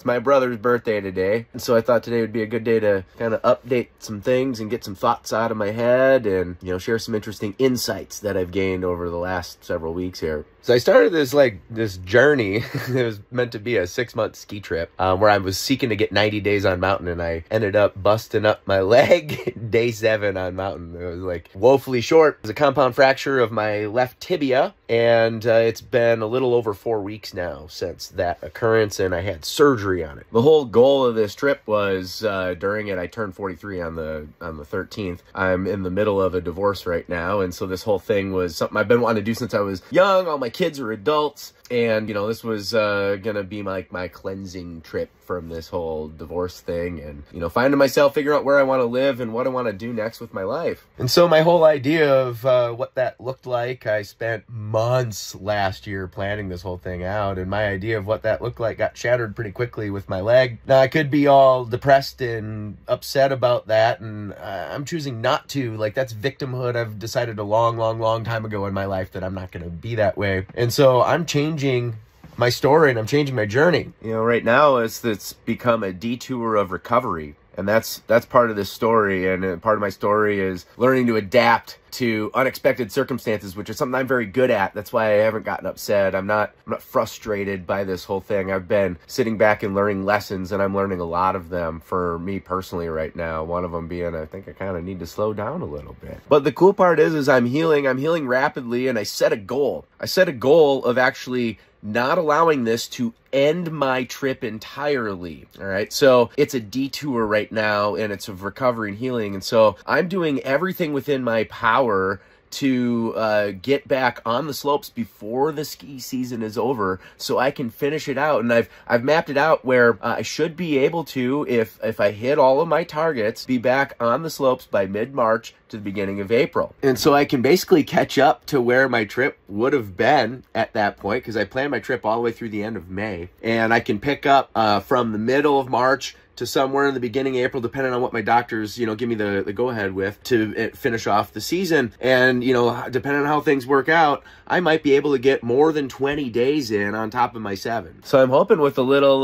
It's my brother's birthday today, and so I thought today would be a good day to kind of update some things and get some thoughts out of my head and, you know, share some interesting insights that I've gained over the last several weeks here. So I started this journey. It was meant to be a 6-month ski trip where I was seeking to get 90 days on mountain, and I ended up busting up my leg day 7 on mountain. It was like woefully short. It was a compound fracture of my left tibia, and it's been a little over 4 weeks now since that occurrence, and I had surgery on it. The whole goal of this trip was during it, I turned 43 on the 13th. I'm in the middle of a divorce right now, and so this whole thing was something I've been wanting to do since I was young. All my kids are adults, and, you know, this was gonna be like my cleansing trip from this whole divorce thing, and, you know, finding myself, figuring out where I want to live and what I want to do next with my life. And so my whole idea of what that looked like, I spent months last year planning this whole thing out, and my idea of what that looked like got shattered pretty quickly with my leg. Now, I could be all depressed and upset about that, and I'm choosing not to. Like, that's victimhood. I've decided a long time ago in my life that I'm not going to be that way. And so I'm changing my story, and I'm changing my journey. You know, right now it's become a detour of recovery, and that's part of this story. And part of my story is learning to adapt to unexpected circumstances, which is something I'm very good at. That's why I haven't gotten upset. I'm not frustrated by this whole thing. I've been sitting back and learning lessons, and I'm learning a lot of them for me personally right now. One of them being, I think I kind of need to slow down a little bit. But the cool part is I'm healing rapidly, and I set a goal. I set a goal of actually not allowing this to end my trip entirely. All right. So it's a detour right now, and it's of recovery and healing. And so I'm doing everything within my power to get back on the slopes before the ski season is over, so I can finish it out. And I've mapped it out where I should be able to, if I hit all of my targets, be back on the slopes by mid-March to the beginning of April. And so I can basically catch up to where my trip would have been at that point, because I planned my trip all the way through the end of May. And I can pick up from the middle of March to somewhere in the beginning of April, depending on what my doctors, you know, give me the go-ahead with to finish off the season. And, you know, depending on how things work out, I might be able to get more than 20 days in on top of my 7. So I'm hoping with a little,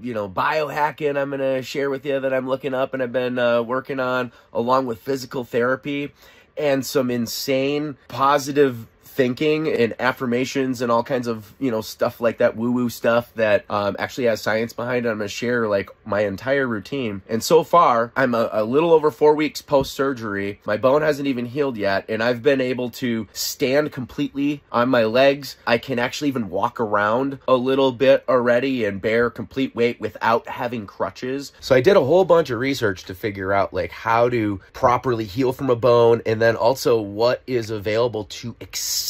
you know, biohacking I'm going to share with you that I'm looking up and I've been working on, along with physical therapy and some insane positive thinking and affirmations and all kinds of, you know, stuff like that, woo-woo stuff that actually has science behind it. I'm going to share like my entire routine. And so far, I'm a little over 4 weeks post-surgery. My bone hasn't even healed yet, and I've been able to stand completely on my legs. I can actually even walk around a little bit already and bear complete weight without having crutches. So I did a whole bunch of research to figure out like how to properly heal from a bone, and then also what is available to accelerate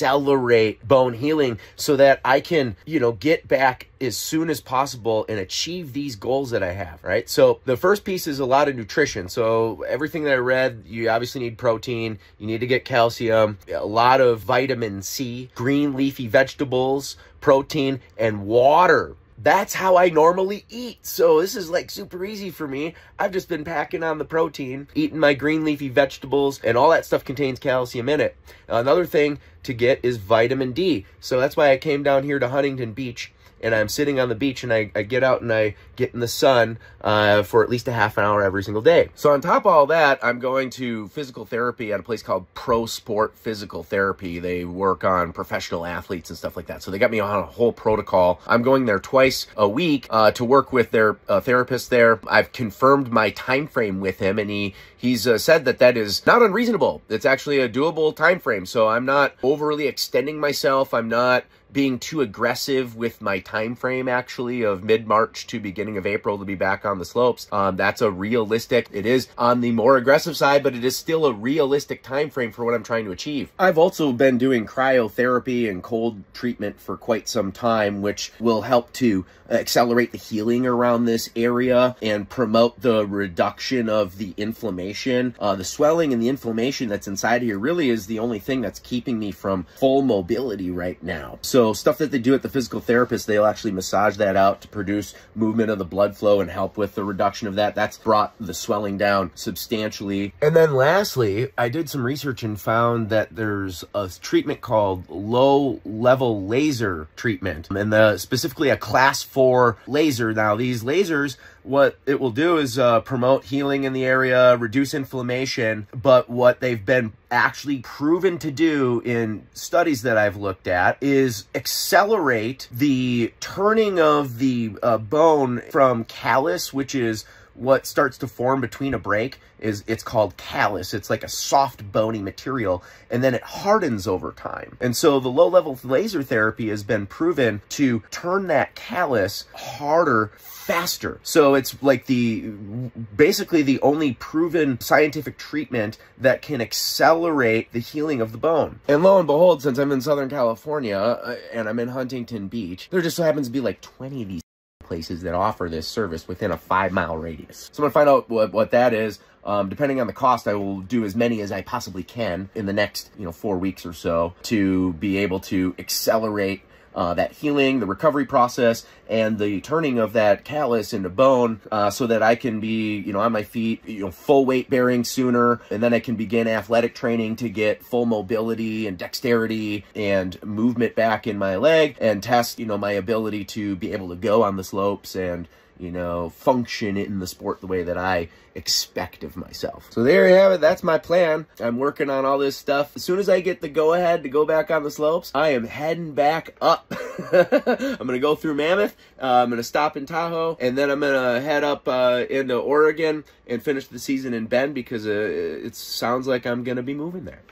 bone healing so that I can, you know, get back as soon as possible and achieve these goals that I have, right? So the first piece is a lot of nutrition. So everything that I read, you obviously need protein, you need to get calcium, a lot of vitamin C, green leafy vegetables, protein, and water. That's how I normally eat. So this is like super easy for me. I've just been packing on the protein, eating my green leafy vegetables, and all that stuff contains calcium in it. Another thing to get is vitamin D. So that's why I came down here to Huntington Beach, and I'm sitting on the beach, and I get out and I get in the sun for at least a half an hour every single day. So on top of all that, I'm going to physical therapy at a place called Pro Sport Physical Therapy. They work on professional athletes and stuff like that. So they got me on a whole protocol. I'm going there twice a week to work with their therapist there. I've confirmed my time frame with him, and he's said that is not unreasonable. It's actually a doable time frame. So I'm not overly extending myself. I'm not being too aggressive with my time frame, actually, of mid-March to beginning of April to be back on the slopes. That's a realistic, it is on the more aggressive side, but it is still a realistic time frame for what I'm trying to achieve. I've also been doing cryotherapy and cold treatment for quite some time, which will help to accelerate the healing around this area and promote the reduction of the inflammation. The swelling and the inflammation that's inside here really is the only thing that's keeping me from full mobility right now. So So stuff that they do at the physical therapist, they'll actually massage that out to produce movement of the blood flow and help with the reduction of that. That's brought the swelling down substantially. And then lastly, I did some research and found that there's a treatment called low-level laser treatment, and specifically a class 4 laser. Now, these lasers, what it will do is promote healing in the area, reduce inflammation, but what they've been actually proven to do in studies that I've looked at is accelerate the turning of the bone from callus, which is what starts to form between a break. It's called callus. It's like a soft bony material, and then it hardens over time. And so the low-level laser therapy has been proven to turn that callus harder faster. So it's like basically the only proven scientific treatment that can accelerate the healing of the bone. And lo and behold, since I'm in Southern California and I'm in Huntington Beach, there just so happens to be like 20 of these places that offer this service within a 5-mile radius. So I'm gonna find out what that is. Depending on the cost, I will do as many as I possibly can in the next 4 weeks or so to be able to accelerate that healing, the recovery process, and the turning of that callus into bone, so that I can be, on my feet, full weight bearing sooner, and then I can begin athletic training to get full mobility and dexterity and movement back in my leg, and test, my ability to be able to go on the slopes and, function in the sport the way that I expect of myself. So there you have it. That's my plan. I'm working on all this stuff. As soon as I get the go-ahead to go back on the slopes, I am heading back up. I'm going to go through Mammoth. I'm going to stop in Tahoe, and then I'm going to head up into Oregon and finish the season in Bend, because it sounds like I'm going to be moving there.